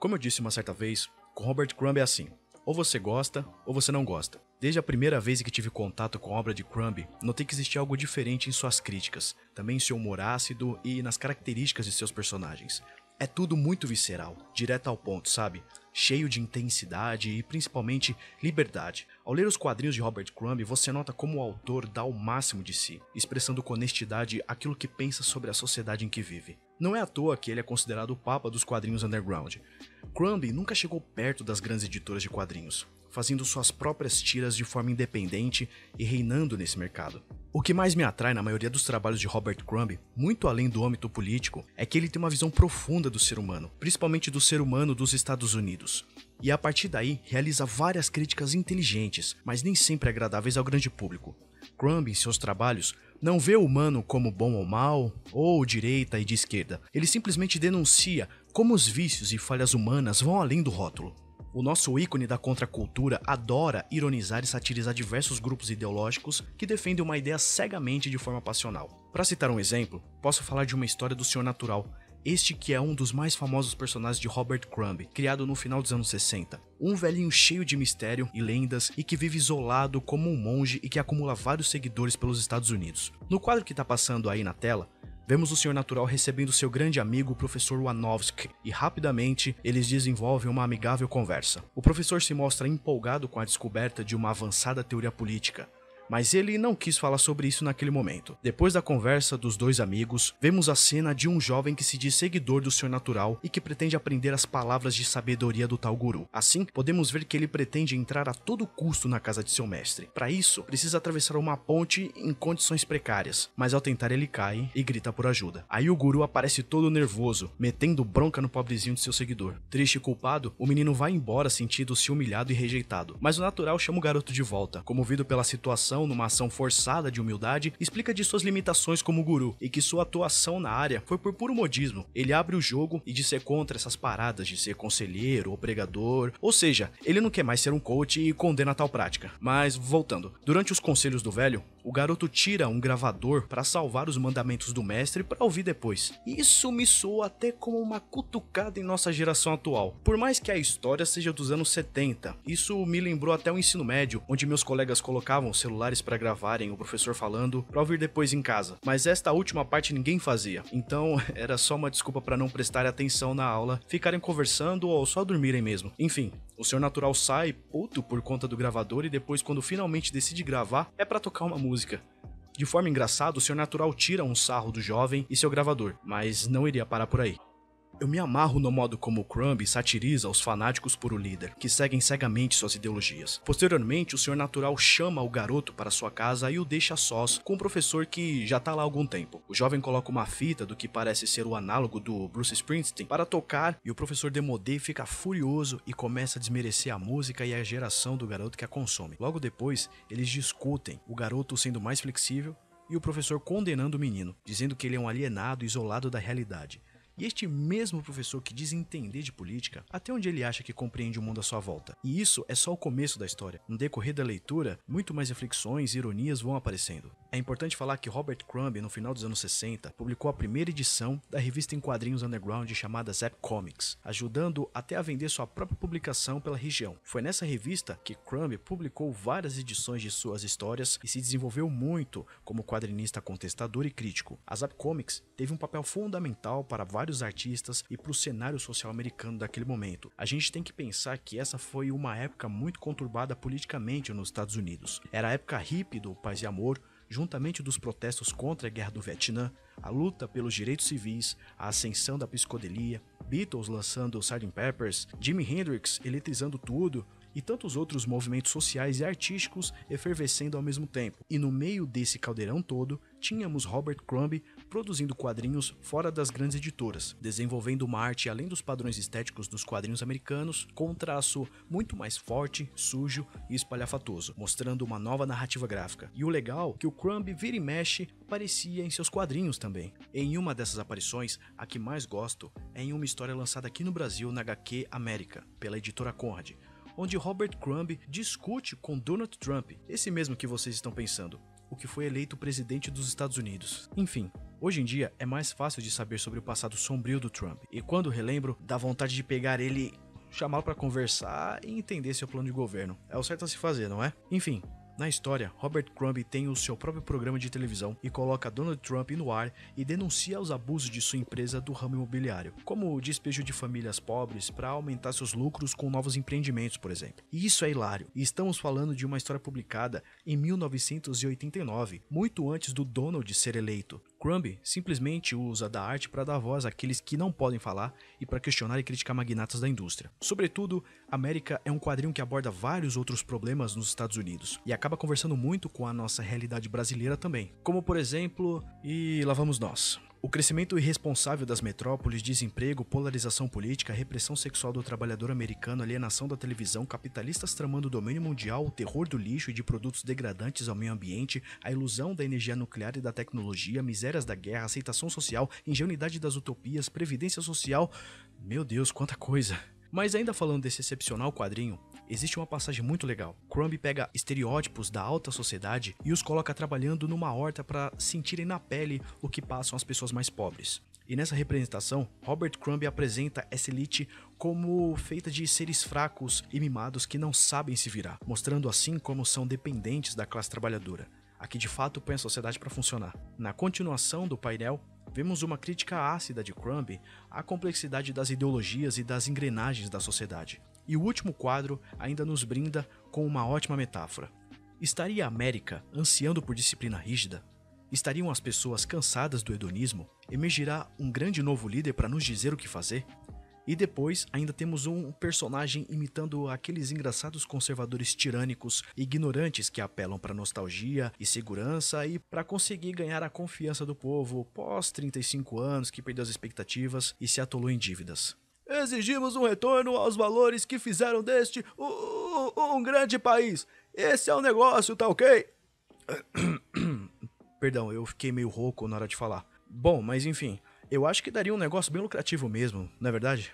Como eu disse uma certa vez, com Robert Crumb é assim, ou você gosta ou você não gosta. Desde a primeira vez que tive contato com a obra de Crumb, notei que existia algo diferente em suas críticas, também em seu humor ácido e nas características de seus personagens. É tudo muito visceral, direto ao ponto, sabe? Cheio de intensidade e principalmente liberdade. Ao ler os quadrinhos de Robert Crumb, você nota como o autor dá o máximo de si, expressando com honestidade aquilo que pensa sobre a sociedade em que vive. Não é à toa que ele é considerado o papa dos quadrinhos underground. Crumb nunca chegou perto das grandes editoras de quadrinhos, fazendo suas próprias tiras de forma independente e reinando nesse mercado. O que mais me atrai na maioria dos trabalhos de Robert Crumb, muito além do âmbito político, é que ele tem uma visão profunda do ser humano, principalmente do ser humano dos Estados Unidos. E a partir daí, realiza várias críticas inteligentes, mas nem sempre agradáveis ao grande público. Crumb, em seus trabalhos, não vê o humano como bom ou mal, ou direita e de esquerda. Ele simplesmente denuncia como os vícios e falhas humanas vão além do rótulo. O nosso ícone da contracultura adora ironizar e satirizar diversos grupos ideológicos que defendem uma ideia cegamente de forma passional. Para citar um exemplo, posso falar de uma história do Senhor Natural, este que é um dos mais famosos personagens de Robert Crumb, criado no final dos anos 60. Um velhinho cheio de mistério e lendas e que vive isolado como um monge e que acumula vários seguidores pelos Estados Unidos. No quadro que está passando aí na tela, vemos o Senhor Natural recebendo seu grande amigo, o professor Wanowski, e rapidamente eles desenvolvem uma amigável conversa. O professor se mostra empolgado com a descoberta de uma avançada teoria política, mas ele não quis falar sobre isso naquele momento. Depois da conversa dos dois amigos, vemos a cena de um jovem que se diz seguidor do Senhor Natural e que pretende aprender as palavras de sabedoria do tal guru. Assim, podemos ver que ele pretende entrar a todo custo na casa de seu mestre. Para isso, precisa atravessar uma ponte em condições precárias, mas ao tentar ele cai e grita por ajuda. Aí o guru aparece todo nervoso, metendo bronca no pobrezinho de seu seguidor. Triste e culpado, o menino vai embora sentindo-se humilhado e rejeitado, mas o Natural chama o garoto de volta. Comovido pela situação, numa ação forçada de humildade, explica de suas limitações como guru e que sua atuação na área foi por puro modismo. Ele abre o jogo e diz ser contra essas paradas de ser conselheiro ou pregador, ou seja, ele não quer mais ser um coach e condena tal prática. Mas voltando, durante os conselhos do velho, o garoto tira um gravador para salvar os mandamentos do mestre para ouvir depois. Isso me soa até como uma cutucada em nossa geração atual. Por mais que a história seja dos anos 70, isso me lembrou até o ensino médio, onde meus colegas colocavam celulares para gravarem o professor falando para ouvir depois em casa. Mas esta última parte ninguém fazia, então era só uma desculpa para não prestar atenção na aula, ficarem conversando ou só dormirem mesmo. Enfim, o Senhor Natural sai puto por conta do gravador e depois, quando finalmente decide gravar, é para tocar uma música. De forma engraçada, o Senhor Natural tira um sarro do jovem e seu gravador, mas não iria parar por aí. Eu me amarro no modo como o Crumb satiriza os fanáticos por o líder, que seguem cegamente suas ideologias. Posteriormente, o Senhor Natural chama o garoto para sua casa e o deixa a sós com o professor que já tá lá há algum tempo. O jovem coloca uma fita do que parece ser o análogo do Bruce Springsteen para tocar e o professor Demodé fica furioso e começa a desmerecer a música e a geração do garoto que a consome. Logo depois, eles discutem, o garoto sendo mais flexível e o professor condenando o menino, dizendo que ele é um alienado isolado da realidade. E este mesmo professor que diz entender de política, até onde ele acha que compreende o mundo à sua volta. E isso é só o começo da história. No decorrer da leitura, muito mais reflexões e ironias vão aparecendo. É importante falar que Robert Crumb, no final dos anos 60, publicou a primeira edição da revista em quadrinhos underground chamada Zap Comics, ajudando até a vender sua própria publicação pela região. Foi nessa revista que Crumb publicou várias edições de suas histórias e se desenvolveu muito como quadrinista contestador e crítico. A Zap Comics teve um papel fundamental para vários artistas e para o cenário social americano daquele momento. A gente tem que pensar que essa foi uma época muito conturbada politicamente nos Estados Unidos. Era a época hippie do paz e amor, juntamente dos protestos contra a guerra do Vietnã, a luta pelos direitos civis, a ascensão da psicodelia, Beatles lançando Sgt. Pepper's, Jimi Hendrix eletrizando tudo, e tantos outros movimentos sociais e artísticos efervescendo ao mesmo tempo. E no meio desse caldeirão todo, tínhamos Robert Crumb produzindo quadrinhos fora das grandes editoras, desenvolvendo uma arte além dos padrões estéticos dos quadrinhos americanos, com um traço muito mais forte, sujo e espalhafatoso, mostrando uma nova narrativa gráfica. E o legal é que o Crumb vira e mexe aparecia em seus quadrinhos também. Em uma dessas aparições, a que mais gosto é em uma história lançada aqui no Brasil na HQ América, pela editora Conrad, onde Robert Crumb discute com Donald Trump, esse mesmo que vocês estão pensando, o que foi eleito presidente dos Estados Unidos. Enfim, Hoje em dia é mais fácil de saber sobre o passado sombrio do Trump, e quando relembro, dá vontade de pegar ele, chamá-lo para conversar e entender seu plano de governo. É o certo a se fazer, não é? Enfim, na história, Robert Crumb tem o seu próprio programa de televisão e coloca Donald Trump no ar e denuncia os abusos de sua empresa do ramo imobiliário, como o despejo de famílias pobres para aumentar seus lucros com novos empreendimentos, por exemplo. E isso é hilário, e estamos falando de uma história publicada em 1989, muito antes do Donald ser eleito. Crumb simplesmente usa da arte para dar voz àqueles que não podem falar e para questionar e criticar magnatas da indústria. Sobretudo, América é um quadrinho que aborda vários outros problemas nos Estados Unidos e acaba conversando muito com a nossa realidade brasileira também. Como por exemplo, e lá vamos nós. O crescimento irresponsável das metrópoles, desemprego, polarização política, repressão sexual do trabalhador americano, alienação da televisão, capitalistas tramando o domínio mundial, o terror do lixo e de produtos degradantes ao meio ambiente, a ilusão da energia nuclear e da tecnologia, misérias da guerra, aceitação social, ingenuidade das utopias, previdência social... Meu Deus, quanta coisa! Mas ainda falando desse excepcional quadrinho, existe uma passagem muito legal. Crumb pega estereótipos da alta sociedade e os coloca trabalhando numa horta para sentirem na pele o que passam as pessoas mais pobres. E nessa representação, Robert Crumb apresenta essa elite como feita de seres fracos e mimados que não sabem se virar, mostrando assim como são dependentes da classe trabalhadora, a que de fato põe a sociedade para funcionar. Na continuação do painel, vemos uma crítica ácida de Crumb à complexidade das ideologias e das engrenagens da sociedade. E o último quadro ainda nos brinda com uma ótima metáfora. Estaria a América ansiando por disciplina rígida? Estariam as pessoas cansadas do hedonismo? Emergirá um grande novo líder para nos dizer o que fazer? E depois ainda temos um personagem imitando aqueles engraçados conservadores tirânicos e ignorantes que apelam para nostalgia e segurança e para conseguir ganhar a confiança do povo pós 35 anos que perdeu as expectativas e se atolou em dívidas. Exigimos um retorno aos valores que fizeram deste um grande país. Esse é o negócio, tá ok? Perdão, eu fiquei meio rouco na hora de falar. Bom, mas enfim... Eu acho que daria um negócio bem lucrativo mesmo, não é verdade?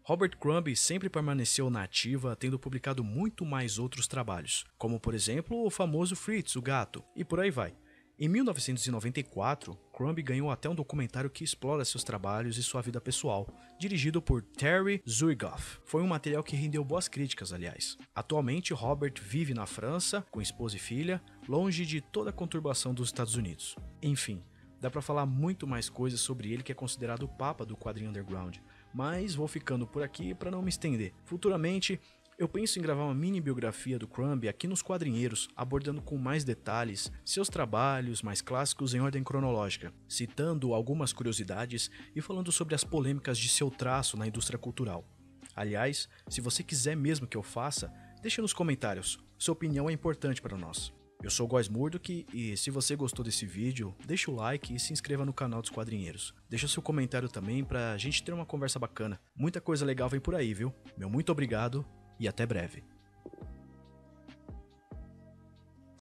Robert Crumb sempre permaneceu na ativa, tendo publicado muito mais outros trabalhos, como por exemplo o famoso Fritz, o Gato, e por aí vai. Em 1994, Crumb ganhou até um documentário que explora seus trabalhos e sua vida pessoal, dirigido por Terry Zwigoff. Foi um material que rendeu boas críticas, aliás. Atualmente, Robert vive na França, com esposa e filha, longe de toda a conturbação dos Estados Unidos. Enfim, dá pra falar muito mais coisas sobre ele, que é considerado o papa do quadrinho underground, mas vou ficando por aqui para não me estender. Futuramente, eu penso em gravar uma mini biografia do Crumb aqui nos Quadrinheiros, abordando com mais detalhes seus trabalhos mais clássicos em ordem cronológica, citando algumas curiosidades e falando sobre as polêmicas de seu traço na indústria cultural. Aliás, se você quiser mesmo que eu faça, deixa nos comentários, sua opinião é importante para nós. Eu sou o Góis Murdock e se você gostou desse vídeo, deixa o like e se inscreva no canal dos Quadrinheiros. Deixa seu comentário também pra gente ter uma conversa bacana. Muita coisa legal vem por aí, viu? Meu muito obrigado e até breve.